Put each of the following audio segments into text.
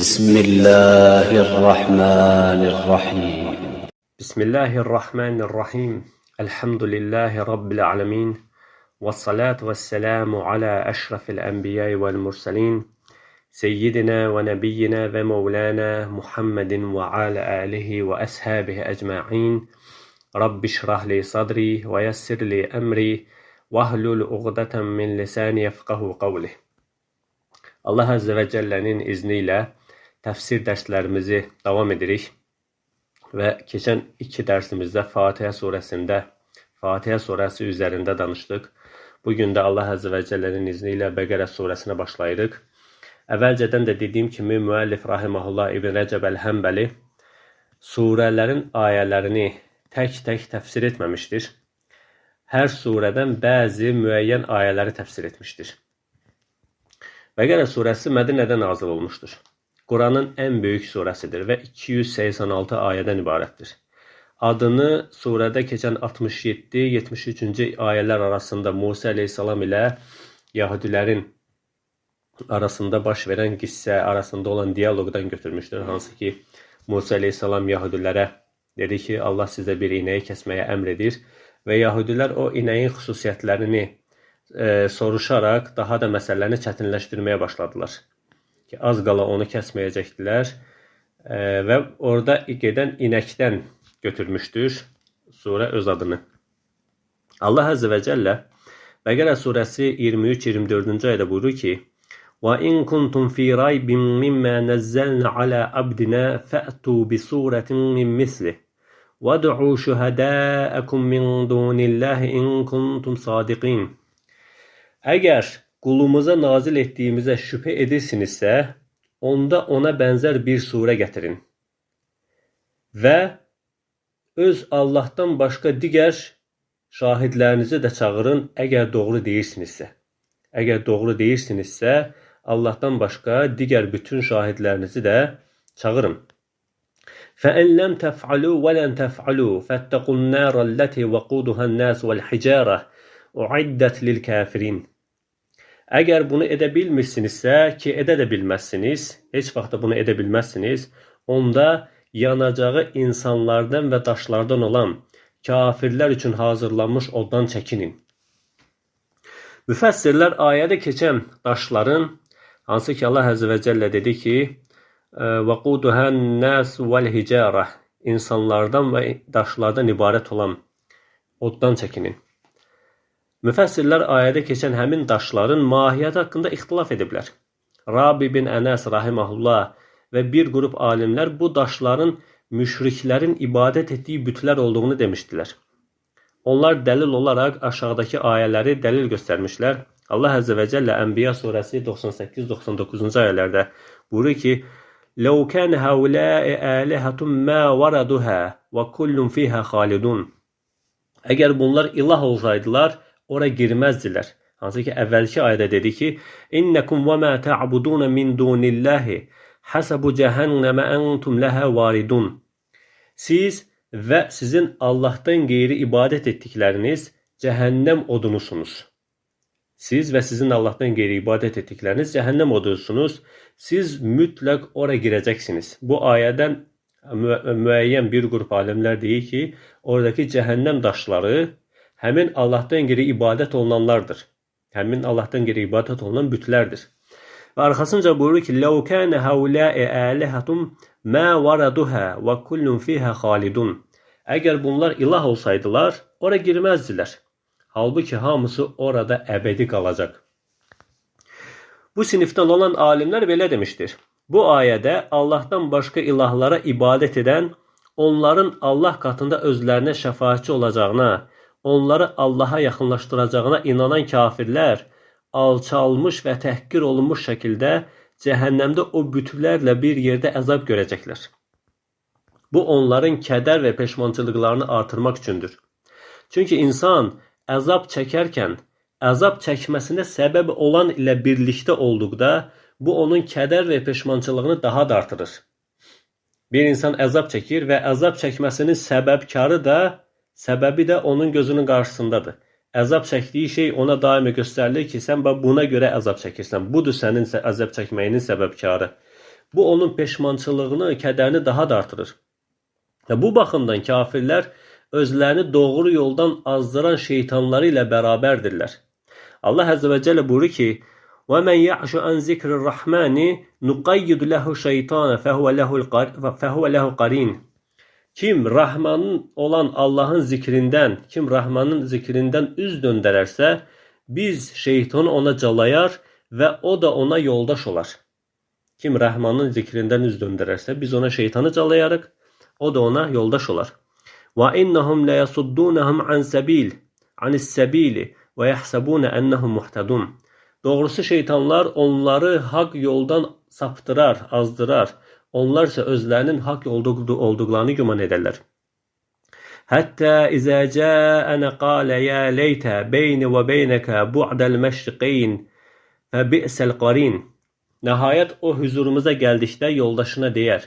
بسم الله الرحمن الرحيم بسم الله الرحمن الرحيم الحمد لله رب العالمين والصلاة والسلام على أشرف الأنبياء والمرسلين سيدنا ونبينا ومولانا محمد وعلى آله وأصحابه أجمعين رب اشرح لي صدري ويسر لي أمري واhlul uqdatan min lisani yefqahu qawli. Allah Azze ve Celle'nin izniyle tefsir derslerimizi devam edirik ve geçen iki dersimizde Fatiha suresi üzerinde danıştık. Bugün de Allah Azze ve Celle'nin izniyle Bekara suresine başlayırıq. Əvvəlcədən de dediyim kimi müəllif rahimehullah İbn Recep el-Hənbəli surelerin ayələrini tek tefsir etmemiştir. Her sureden bazı müəyyən ayələri tefsir etmiştir. Bekara suresi Medine'de nazil olmuştur. Kur'an'ın en büyük suresidir ve 286 ayeden ibarettir. Adını surede geçen 67-73. ayələr arasında Musa aleyhisselam ile Yahudilerin arasında baş veren qissə arasında olan diyalogdan götürmüştür. Hansı ki Musa aleyhisselam Yahudilere dedi ki Allah size bir ineği kesmeye emredir ve Yahudiler o ineğin xüsusiyyətlərini soruşarak daha da meselelerini çətinləşdirməyə başladılar. Ki az qala onu kəsməyəcəkdilər ve orada gedən inəkdən götürmüşdür surə öz adını. Allah Azze ve Celle Bekara suresi 23-24. ayda buyurur ki وَاِنْ كُنْتُمْ فِي رَيْبٍ مِمَّا نَزَّلْنَا عَلَى عَبْدِنَا فَأْتُوا بِسُورَةٍ مِّن مِثْلِهِ وَادْعُوا شُهَدَاءَكُمْ مِنْ دُونِ اللّٰهِ اِنْ كُنْتُمْ صَادِقِينَ. Eğer kulumuza nazil ettiğimize şüphe edirsinizsə, onda ona benzer bir sure getirin. Ve öz Allah'tan başka diğer şahidlerinizi de çağırın eğer doğru değilsinizsə. Eğer doğru değilsinizsə, Allah'tan başka diğer bütün şahidlerinizi de çağırın. فَاَنْ لَمْ تَفْعَلُوا وَلَنْ تَفْعَلُوا فَاتَّقُوا النَّارَ الَّتِي وَقُودُهَا النَّاسُ وَالْحِجَارَةُ اُعِدَّتْ لِلْكَافِرِينَ. Eğer bunu edebilmirsinizsə, ki edə də bilməzsiniz, heç vaxt bunu edə bilməzsiniz, onda yanacağı insanlardan ve daşlardan olan kafirler için hazırlanmış oddan çəkinin. Müfəssirlər ayədə keçən daşların, hansı ki Allah Azze ve Celle dedi ki وَقُودُهَا النَّاسُ وَالْحِجَارَةِ insanlardan ve daşlardan ibaret olan oddan çəkinin. Müfəssirlər ayədə keçən həmin daşların mahiyyəti haqqında ixtilaf ediblər. Rabi bin Ənəs rahimehullah ve bir grup alimler bu daşların müşriklerin ibadet ettiği bütler olduğunu demiştiler. Onlar delil olarak aşağıdaki ayələri delil göstermişler. Allah Azze ve Celle Enbiya suresi 98-99. ayələrdə buyurur ki لَوْ كَانَ هَوْلَاءِ آلِهَةٌ مَا وَرَدُهَا وَكُلٌّ فِيهَا خَالِدُونَ. Eğer bunlar ilah olsaydılar oraya girmezdiler. Hansı ki evvelki ayda dedi ki اِنَّكُمْ وَمَا تَعْبُدُونَ مِنْ دُونِ اللّٰهِ حَسَبُ جَهَنَّمَ اَنْتُمْ لَهَا وَارِدُونَ. Siz ve sizin Allah'tan gayri ibadet ettikleriniz cehennem odunusunuz. Siz ve sizin Allah'tan gayri ibadet ettikleriniz cehennem odunusunuz. Siz mütlak oraya gireceksiniz. Bu ayeden müəyyən bir grup alimler deyir ki oradaki cehennem daşları həmin Allah'tan gayri ibadet olunanlardır. Həmin Allah'tan gayri ibadet olunan bütlerdir. Ve arkasınca buyurur ki لَوْ كَانَ هَوْلَاءِ آلِهَةٌ مَا وَرَدُهَا وَكُلٌّ فِيهَا خَالِدُونَ. Eğer bunlar ilah olsaydılar oraya girmezdiler. Halbuki hamısı orada ebedi kalacak. Bu siniften olan alimler belə demiştir. Bu ayede Allah'tan başka ilahlara ibadet eden, onların Allah katında özlerine şəfaatçi olacağına, onları Allah'a yaxınlaşdıracağına inanan kafirler, alçalmış ve təhqir olunmuş şekilde cehennemde o bütlerle bir yerde əzab görecekler. Bu onların keder ve peşmançılıklarını artırmak üçündür. Çünkü insan əzab çekerken, əzab çekmesine sebep olan ile birlikte olduqda, bu onun keder ve peşmançılığını daha da artırır. Bir insan əzab çekir ve əzab çekmesinin sebebi de onun gözünün karşısındadır. Əzab çəkdiyi şey ona daimi göstərilir ki, sən buna görə əzab çəkirsən. Budur sənin əzab çəkməyinin səbəbkarı. Bu onun peşmançılığını, kədərini daha da artırır. Və bu baxımdan kafirlər özlərini doğru yoldan azdıran şeytanları ilə bərabərdirlər. Allah Əzzə və Cəllə buyurur ki, وَمَنْ يَعْشُ عَنْ ذِكْرِ الرَّحْمَنِ نُقَيِّدُ لَهُ شَيْطَانَ فَهُوَ لَهُ قَرِينٌ. Kim Rahmanın olan Allahın zikrindən, kim Rahmanın zikrindən üz döndərərsə, biz şeytanı ona calayar və o da ona yoldaş olar. Kim Rahmanın zikrindən üz döndərərsə, biz ona şeytanı calayarıq, o da ona yoldaş olar. وَإِنَّهُمْ لَيَصُدُّونَهُمْ عَنِ السَّبِيلِ وَيَحْسَبُونَ أَنَّهُمْ مُهْتَدُونَ. Doğrusu şeytanlar onları hak yoldan saptırar, azdırar. Onlar ise özlərinin hak olduqlarını güman ederler. Hatta izâ câene qâle ya leyte beyni ve beyneke bu'del meşrikeyn fe bi'sel qarin. Nəhayət o huzurumuza gəldikdə yoldaşına deyər: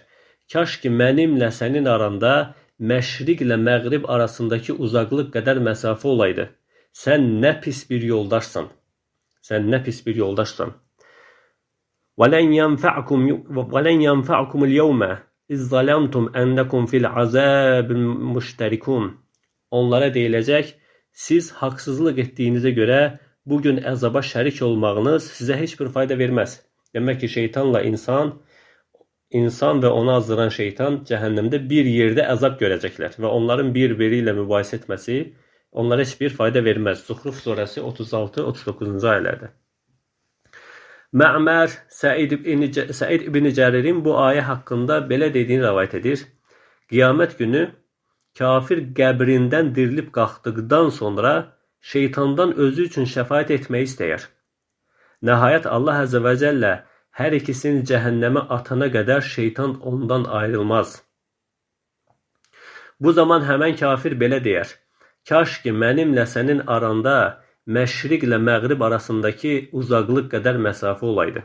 Kaş ki mənimlə sənin aranda məşriqlə məğrib arasındakı uzaqlıq qədər məsafə olaydı. Sən nə pis bir yoldaşsan. Sən nə pis bir yoldaşsan. وَلَنْ يَنْفَعْكُمُ الْيَوْمَ اِذْ ظَلَمْتُمْ اَنَّكُمْ فِي الْعَذَابِ مُشْتَرِكُونَ. Onlara deyiləcək, siz haqsızlıq etdiyinizə görə bugün əzaba şərik olmağınız sizə heç bir fayda verməz. Demək ki, şeytanla insan və onu azdıran şeytan cəhənnəmdə bir yerdə əzab görəcəklər və onların bir-biri ilə mübahisə etməsi onlara heç bir fayda verməz. Zuhruf surəsi 36-39-cu ayələrdə. Mə'mər Səid ibn Cəririn bu ayə haqqında belə dediyini rəvayət edir. Qiyamət günü kafir qəbrindən dirilib qalxdıqdan sonra şeytandan özü üçün şəfaət etməyi istəyər. Nəhayət Allah Əzzə və Cəllə hər ikisini cəhənnəmə atana qədər şeytan ondan ayrılmaz. Bu zaman həmən kafir belə deyər: Kaş ki mənimlə sənin aranda məşriqlə məğrib arasındakı uzaqlıq qədər məsafə olaydı.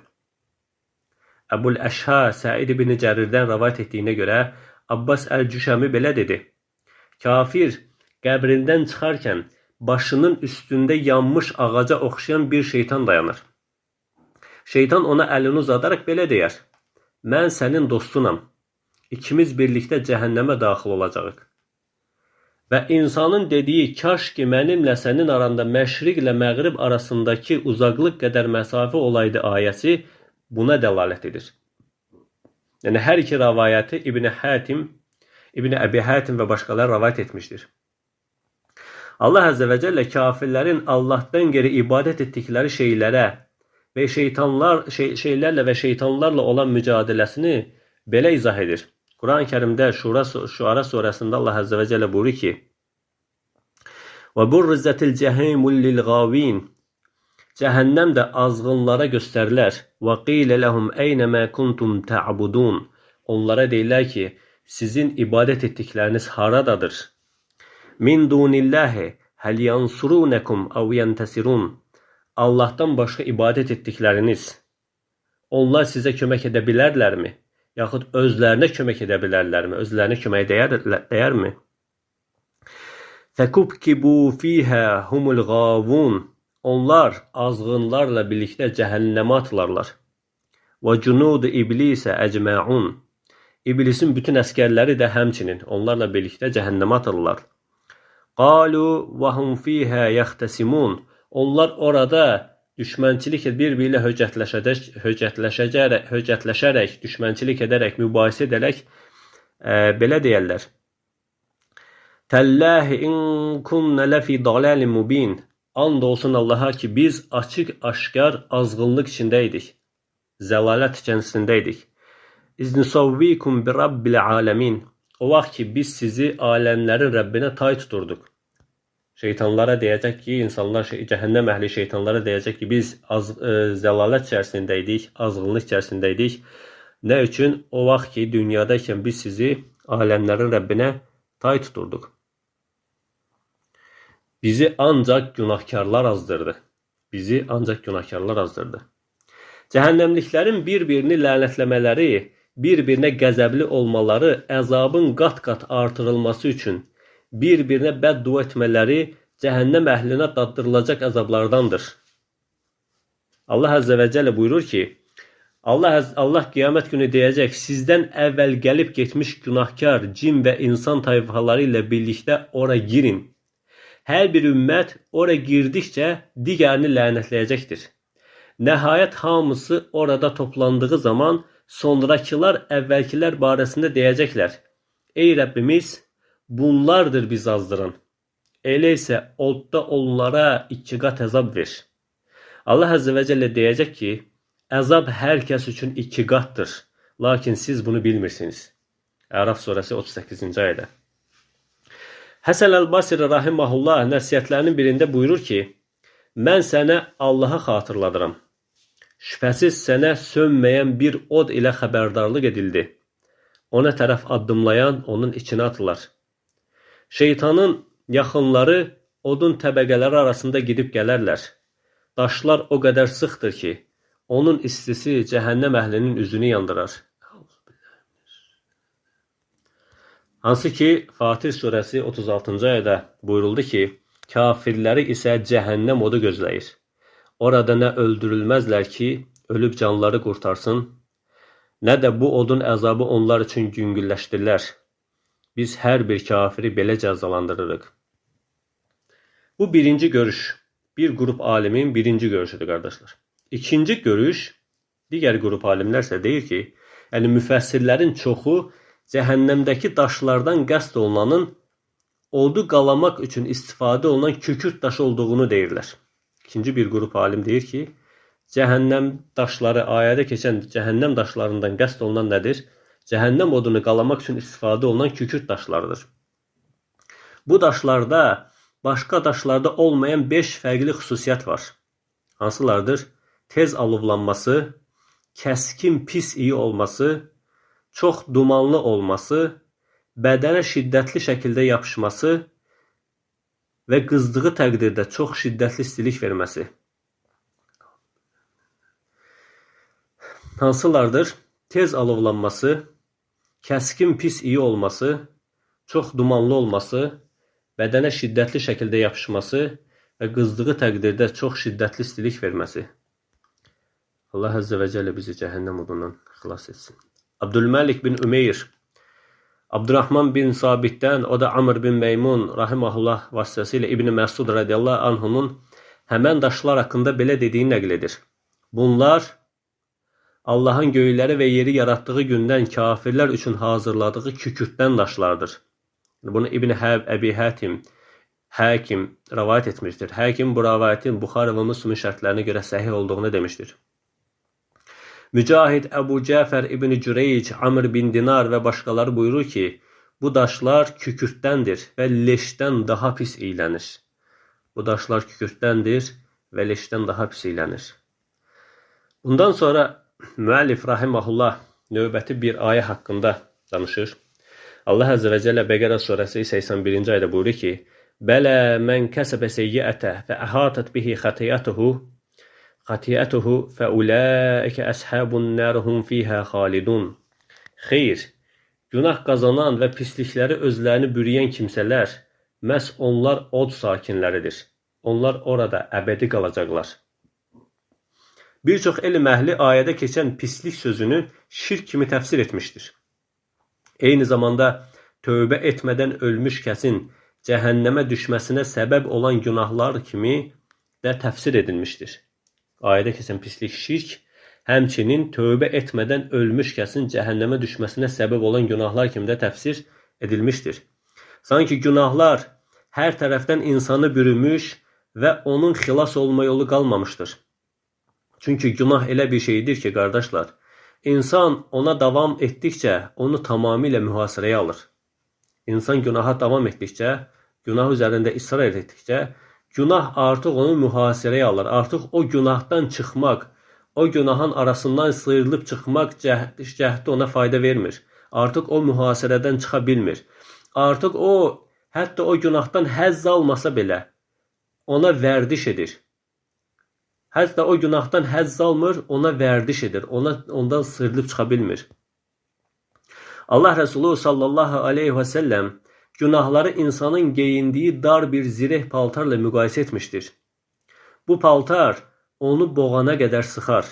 Əbul Əşha Səid ibn Cərirdən rəvayət etdiyinə görə Abbas Əl-Cüşəmi belə dedi: Kafir qəbrindən çıxarkən başının üstündə yanmış ağaca oxşayan bir şeytan dayanır. Şeytan ona əlini uzadaraq belə deyər: Mən sənin dostunam. İkimiz birlikdə cəhənnəmə daxil olacağıq. Və insanın dediyi, kaş ki mənimlə sənin aranda məşriqlə məğrib arasındakı uzaqlıq qədər məsafə olaydı ayəsi buna dəlalət edir. Yəni, hər iki rəvayəti İbn Əbi Hətim və başqaları rəvayət etmişdir. Allah Əzzə və Cəllə kafirlərin Allahdan geri ibadət etdikləri şeylərə və şeylərlə və şeytanlarla olan mücadiləsini belə izah edir. Quran-ı Kərimdə Şuara surəsində Allah Əzzə və Cəllə buyurur ki: وَبُرِّزَتِ الْجَحِيمُ لِلْغَاوِينَ. Cəhənnəm də azğınlara göstərilər. وَقِيلَ لَهُمْ أَيْنَ مَا كُنْتُمْ تَعْبُدُونَ. Onlara deyirlər ki, sizin ibadət etdikləriniz haradadır? مِنْ دُونِ اللّٰهِ هَلْ يَنْصُرُونَكُمْ أَوْ يَنْتَسِرُونَ. Allahdan başqa ibadət etdikləriniz, onlar sizə kömək edə bilərlərmi? Yaxud özlərinə kömək edə bilərlərmi? Özlərinə kömək dəyərmi? فَكُبْكِبُوا فِيهَا هُمُ الْغَاوُونَ. Onlar azğınlarla birlikdə cəhənnəmə atılarlar. وَجُنُودُ إِبْلِيسَ أَجْمَعُونَ. İblisin bütün əskərləri də həmçinin onlarla birlikdə cəhənnəmə atırlar. قَالُوا وَهُمْ فِيهَا يَخْتَسِمُونَ. Onlar orada düşmənçilik bir-biri ilə höcətləşərək, düşmənçilik edərək, mübahisə edərək belə deyərlər: Təllahi in kunna lafi dalalin mubin. And olsun Allaha ki biz açıq-aşkar azğınlıq içindəydik. Zəlalət içərisindəydik. İznisavvikum bi rabbil alamin. O vaxt ki biz sizi aləmlərin Rəbbinə tay tuturduq. Şeytanlara deyəcək ki, insanlar, cəhənnəm əhli şeytanlara deyəcək ki, biz zəlalət içərisindəydik, azğınlıq içərisindəydik. Nə üçün? O vaxt ki, dünyadaykən biz sizi aləmlərin Rəbbinə tay tuturduq. Bizi ancaq günahkarlar azdırdı. Cəhənnəmliklərin bir-birini lənətləmələri, bir-birinə qəzəbli olmaları, əzabın qat-qat artırılması üçün bir-birinə bəddua etmələri cəhənnəm əhlinə daddırılacaq əzablardandır. Allah Əzzə və Cəllə buyurur ki, Allah qiyamət günü deyəcək, sizdən əvvəl gəlib getmiş günahkar cin və insan tayfaları ilə birlikdə ora girin. Hər bir ümmət ora girdikcə digərini lənətləyəcəkdir. Nəhayət hamısı orada toplandığı zaman sonrakılar əvvəlkilər barəsində deyəcəklər, ey Rəbbimiz, bunlardır biz azdırın. Elə isə odda onlara 2 qat əzab ver. Allah Əzzə və Cəllə deyəcək ki, əzab hər kəs üçün 2 qatdır, lakin siz bunu bilmirsiniz. Əraf surəsi 38-ci ayədə. Həsən Əl-Basri rahiməhullah nəsihətlərinin birində buyurur ki, mən sənə Allah'a xatırladıram. Şübhəsiz sənə sönməyən bir od ilə xəbərdarlıq edildi. Ona tərəf addımlayan onun içinə atılar. Şeytanın yaxınları odun təbəqələri arasında gidib gələrlər. Daşlar o qədər sıxdır ki, onun istisi cəhənnəm əhlinin üzünü yandırar. Hansı ki, Fatir surəsi 36-cı ayədə buyuruldu ki, kafirləri isə cəhənnəm odu gözləyir. Orada nə öldürülməzlər ki, ölüb canları qurtarsın, nə də bu odun əzabı onlar üçün yüngülləşdirilər. Biz hər bir kafiri belə cəzalandırırıq. Bu birinci görüş. Bir qrup alimin birinci görüşüdür, qardaşlar. İkinci görüş, digər qrup alimlər isə deyir ki, yəni müfəssirlərin çoxu cəhənnəmdəki daşlardan qəsd olunanın odu qalamaq üçün istifadə olunan kükürt daşı olduğunu deyirlər. İkinci bir qrup alim deyir ki, cəhənnəm daşları, ayədə keçən cəhənnəm daşlarından qəsd olunan nədir? Cəhənnəm odunu qalamaq üçün istifadə olunan kükürt daşlarıdır. Bu daşlarda başqa daşlarda olmayan 5 fərqli xüsusiyyət var. Hansılardır? Tez alovlanması, kəskin pis iyi olması, çox dumanlı olması, bədənə şiddətli şəkildə yapışması və qızdığı təqdirdə çox şiddətli istilik verməsi. Hansılardır? Tez alovlanması, kəskin pis iyi olması, çox dumanlı olması, bədənə şiddətli şəkildə yapışması və qızdığı təqdirdə çox şiddətli istilik verməsi. Allah Əzzə və Cəllə bizi cəhənnəm odundan xilas etsin. Abdülməlik bin Ümeyr, Abdurrahman bin Sabitdən, o da Amr bin Meymun, rahiməhullah vasitəsilə İbn Məsud radiyallahu anhunun həmən daşlar haqqında belə dediyini nəql edir. Bunlar Allahın göyləri və yeri yaratdığı gündən kafirlər üçün hazırladığı kükürtdən daşlardır. Bunu İbn Əbi Həkim rəvayət etmişdir. Həkim bu rəvayətin Buxari və Müslimin şərtlərinə görə səhih olduğunu demişdir. Mücahid, Əbu Cəfər, İbn Cüreyc, Amr bin Dinar və başqaları buyurur ki, bu daşlar kükürtdəndir və leşdən daha pis iylənir. Bu daşlar kükürtdəndir və leşdən daha pis iylənir. Bundan sonra müəllif rahiməhullah növbəti bir ayə haqqında danışır. Allah Əzzə və Cəllə Bəqərə surəsi 81-ci ayədə buyurur ki, Bələ mən kəsəbə seyyiətə və əhatət bihi xatiyyətuhu fə uləikə əshabun nərhum fiyhə xalidun. Xeyr, günah qazanan və pislikləri özlərini bürüyən kimsələr, məhz onlar od sakinləridir. Onlar orada əbədi qalacaqlar. Bir çox elm əhli ayədə keçən pislik sözünü şirk kimi təfsir etmişdir. Eyni zamanda tövbə etmədən ölmüş kəsin cəhənnəmə düşməsinə səbəb olan günahlar kimi də təfsir edilmişdir. Ayədə keçən pislik şirk, həmçinin tövbə etmədən ölmüş kəsin cəhənnəmə düşməsinə səbəb olan günahlar kimi də təfsir edilmişdir. Sanki günahlar hər tərəfdən insanı bürümüş və onun xilas olma yolu qalmamışdır. Çünki günah elə bir şeydir ki, qardaşlar, İnsan ona davam etdikcə onu tamamilə mühasirəyə alır. İnsan günaha davam etdikcə, günah üzərində israr etdikcə, günah artıq onu mühasirəyə alır. Artıq o günahdan çıxmaq, o günahın arasından sıyrılıb çıxmaq cəhdi ona fayda vermir. Artıq o mühasirədən çıxa bilmir. Artıq o, hətta o günahdan həzz almasa belə, ona vərdiş edir. Hətta o günahdan həzz almır, ona vərdiş edir, ondan sıyrılıb çıxa bilmir. Allah Rəsulü sallallahu aleyhi və səlləm günahları insanın geyindiyi dar bir zireh paltarla müqayisə etmişdir. Bu paltar onu boğana qədər sıxar,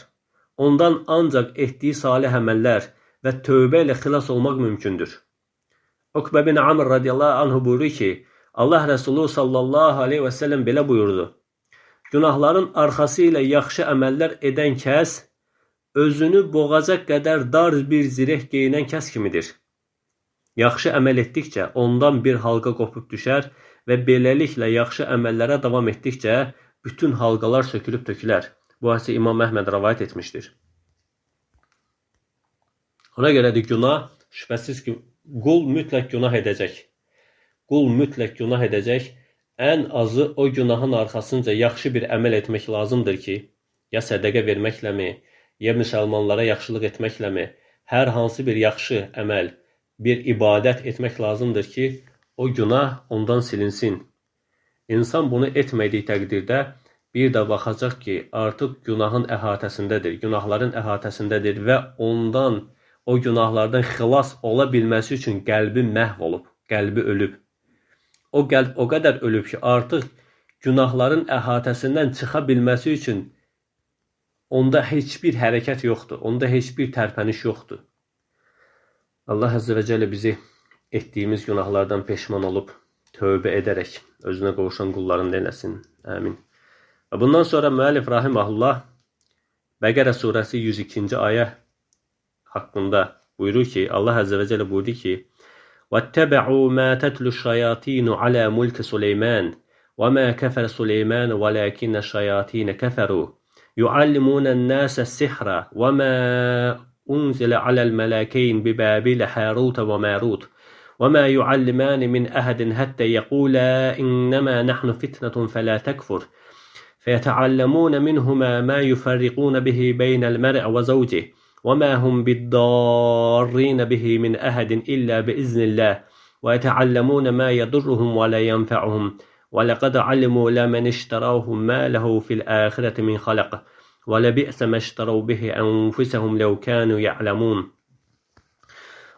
ondan ancaq etdiyi salih əməllər və tövbə ilə xilas olmaq mümkündür. Ukbə bin Amr radiyallahu anhu buyurur ki, Allah Resulü sallallahu aleyhi və səlləm belə buyurdu. Günahların arxası ilə yaxşı əməllər edən kəs, özünü boğacaq qədər dar bir zireh geyinən kəs kimidir. Yaxşı əməl etdikcə ondan bir halqa qopub düşər və beləliklə yaxşı əməllərə davam etdikcə bütün halqalar sökülüb tökülər. Bu hadisi İmam Əhməd rəvayət etmişdir. Ona görə də günah, şübhəsiz ki, qul mütləq günah edəcək. Qul mütləq günah edəcək. Ən azı o günahın arxasınca yaxşı bir əməl etmək lazımdır ki, ya sədəqə verməkləmi, ya müsəlmanlara yaxşılıq etməkləmi, hər hansı bir yaxşı əməl, bir ibadət etmək lazımdır ki, o günah ondan silinsin. İnsan bunu etmədiyi təqdirdə bir də baxacaq ki, artıq günahın əhatəsindədir, günahların əhatəsindədir və ondan, o günahlardan xilas ola bilməsi üçün qəlbi məhv olub, qəlbi ölüb. O qəlb o qədər ölüb ki, artıq günahların əhatəsindən çıxa bilməsi üçün onda heç bir hərəkət yoxdur, onda heç bir tərpəniş yoxdur. Allah Əzzə və Cəllə bizi etdiyimiz günahlardan peşman olub, tövbə edərək özünə qovuşan qulların eləsin. Əmin. Və bundan sonra müəllif rahiməhullah Bəqərə surəsi 102-ci ayə haqqında buyurur ki, Allah Əzzə və Cəllə buyurdu ki, وَاتَّبَعُوا مَا تَتْلُ الشَّيَاطِينُ عَلَى مُلْكِ سُلَيْمَانَ وَمَا كَفَرَ سُلَيْمَانُ وَلَكِنَّ الشَّيَاطِينَ كَفَرُوا يُعَلِّمُونَ النَّاسَ السِّحْرَ وَمَا أُنْزِلَ عَلَى الْمَلَكَيْنِ بِبَابِلَ هَارُوتَ وَمَارُوتَ وَمَا يُعَلِّمَانِ مِنْ أَحَدٍ حَتَّى يَقُولَا إِنَّمَا نَحْنُ فِتْنَةٌ فَلَا تَكْفُرْ فَيَتَعَلَّمُونَ مِنْهُمَا مَا يُفَرِّقُونَ بِهِ بَيْنَ الْمَرْءِ وَزَوْجِهِ وما هم بالضارين به من أحد إلا بإذن الله ويتعلمون ما يضرهم ولا ينفعهم ولقد علموا لمن اشتراه ما له في الآخرة من خلق ولبئس ما اشتروا به أنفسهم لو كانوا يعلمون.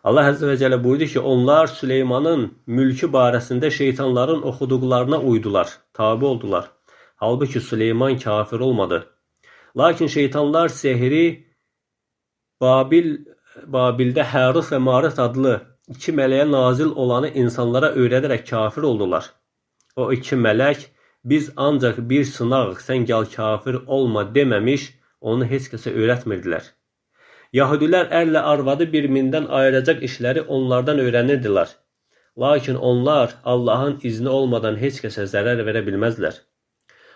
Allah Əzzə və Cəllə buyurdu ki, onlar Süleymanın mülkü barəsində şeytanların oxuduqlarına uydular, tabi oldular. Halbuki Süleyman kafir olmadı. Lakin şeytanlar sehri Babildə Həruf və Marut adlı iki mələyə nazil olanı insanlara öyrədərək kafir oldular. O iki mələk, biz ancaq bir sınaq, sən gəl kafir olma deməmiş, onu heç kəsə öyrətmirdilər. Yahudilər ərlə arvadı bir-birindən ayıracaq işləri onlardan öyrənirdilər. Lakin onlar Allahın izni olmadan heç kəsə zərər verə bilməzlər.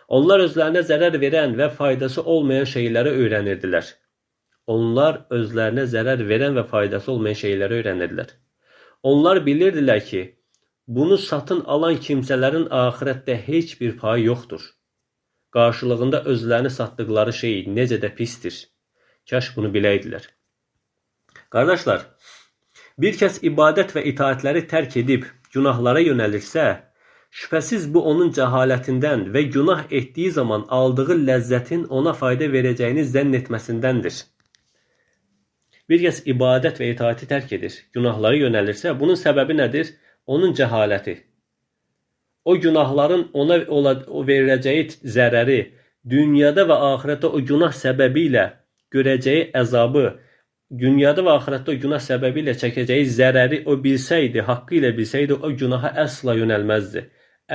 Onlar özlərinə zərər verən və faydası olmayan şeyləri öyrənirdilər. Onlar özlərinə zərər verən və faydası olmayan şeyləri öyrənirlər. Onlar bilirdilər ki, bunu satın alan kimsələrin axirətdə heç bir payı yoxdur. Qarşılığında özlərini satdıqları şey necə də pistir. Kaş bunu biləydilər. Qardaşlar, bir kəs ibadət və itaətləri tərk edib günahlara yönəlirsə, şübhəsiz bu onun cəhalətindən və günah etdiyi zaman aldığı ləzzətin ona fayda verəcəyini zənn etməsindəndir. Bir kəs ibadət və itaəti tərk edir, günahlara yönəlirsə, bunun səbəbi nədir? Onun cəhaləti. O günahların ona veriləcəyi zərəri, dünyada və axirətdə o günah səbəbi ilə görəcəyi əzabı, dünyada və axirətdə o günah səbəbi ilə çəkəcəyi zərəri o bilsəydi, haqqı ilə bilsəydi, o günaha əsla yönəlməzdi.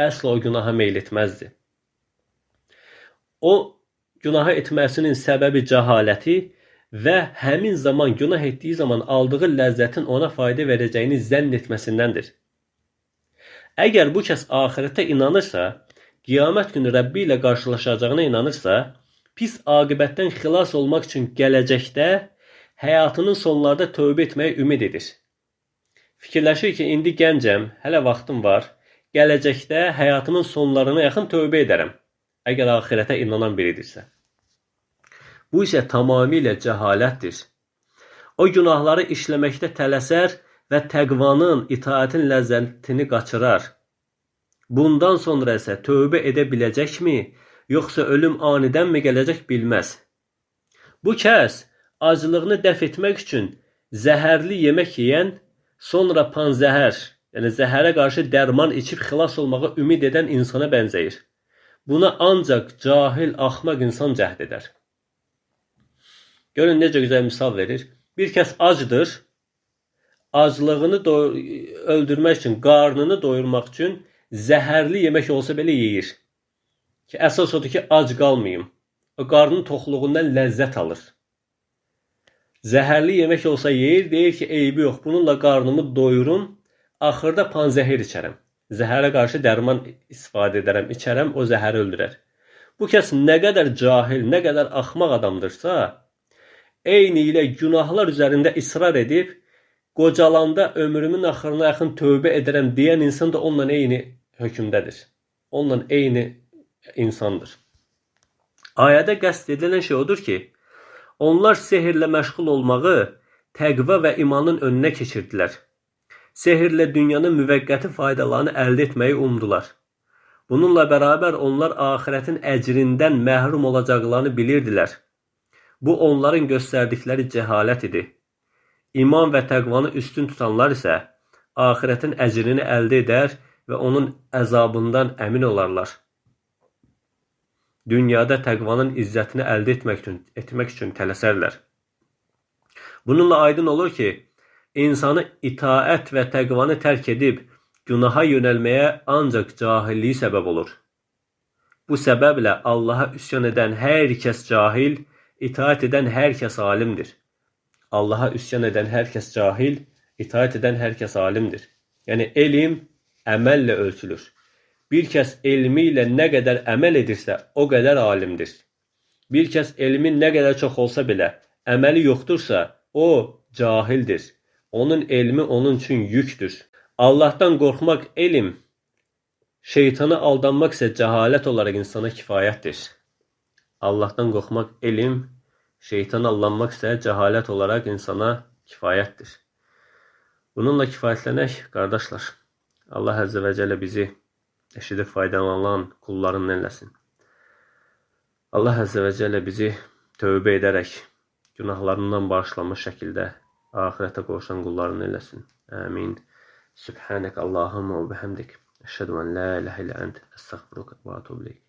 Əsla o günaha meyl etməzdi. O günaha etməsinin səbəbi cəhaləti və həmin zaman günah etdiyi zaman aldığı ləzzətin ona fayda verəcəyini zənn etməsindəndir. Əgər bu kəs axirətə inanırsa, qiyamət günü Rəbbi ilə qarşılaşacağına inanırsa, pis aqibətdən xilas olmaq üçün gələcəkdə həyatının sonlarda tövbə etməyə ümid edir. Fikirləşir ki, indi gəncəm, hələ vaxtım var, gələcəkdə həyatımın sonlarına yaxın tövbə edərəm, əgər axirətə inanan biridirsə. Bu isə tamamilə cəhalətdir. O günahları işləməkdə tələsər və təqvanın, itaətin ləzzətini qaçırar. Bundan sonra isə tövbə edə biləcəkmi, yoxsa ölüm anidənmi gələcək bilməz. Bu kəs acılığını dəf etmək üçün zəhərli yemək yeyən, sonra panzəhər, yəni zəhərə qarşı dərman içib xilas olmağa ümid edən insana bənzəyir. Buna ancaq cahil, axmaq insan cəhd edər. Görün necə gözəl misal verir. Bir kəs acdır. Aclığını öldürmək üçün, qarnını doyurmaq üçün zəhərli yemək olsa belə yeyir. Ki, əsas odur ki, ac qalmayım. O qarnın toxluğundan ləzzət alır. Zəhərli yemək olsa yeyir, deyir ki, eybi yox, bununla qarnımı doyurum, axırda panzəhir içərəm. Zəhərə qarşı dərman istifadə edərəm, içərəm, o zəhəri öldürər. Bu kəs nə qədər cahil, nə qədər axmaq adamdırsa, eyni ilə günahlar üzərində israr edib, qocalanda ömrümün axırına yaxın tövbə edərəm deyən insan da onunla eyni hökmdədir. Onunla eyni insandır. Ayədə qəsd edilən şey odur ki, onlar sehirlə məşğul olmağı təqva və imanın önünə keçirdilər. Sehirlə dünyanın müvəqqəti faydalarını əldə etməyi umdular. Bununla bərabər onlar axirətin əcrindən məhrum olacaqlarını bilirdilər. Bu onların göstərdikləri cəhalət idi. İman və təqvanı üstün tutanlar isə axirətin əcrini əldə edər və onun əzabından əmin olarlar. Dünyada təqvanın izzətini əldə etmək üçün tələsərlər. Bununla aydın olur ki, insanı itaət və təqvanı tərk edib günaha yönəlməyə ancaq cahilliyi səbəb olur. Bu səbəblə Allaha üsyan edən hər kəs cahil, itaət edən hər kəs alimdir. Allaha üsyan edən hər kəs cahil, itaət edən hər kəs alimdir. Yəni, elm əməllə ölçülür. Bir kəs elmi ilə nə qədər əməl edirsə, o qədər alimdir. Bir kəs elmin nə qədər çox olsa belə, əməli yoxdursa, o cahildir. Onun elmi onun üçün yükdür. Allahdan qorxmaq elm, şeytana aldanmaq isə cəhalət olaraq insana kifayətdir. Allahdan qorxmaq elm, şeytana aldanmaq isə cəhalət olaraq insana kifayətdir. Bununla kifayətlənək, qardaşlar. Allah Əzzə və Cəllə bizi eşidib faydalanan qullarından eləsin. Allah Əzzə və Cəllə bizi tövbə edərək, günahlarından bağışlanmış şəkildə axirətə qoşan qullarından eləsin. Amin. Subhanək Allahumma və bihamdik. Əşhədu ən la ilahə illə ənt. Əstəğfiruka və etûbü ileyk.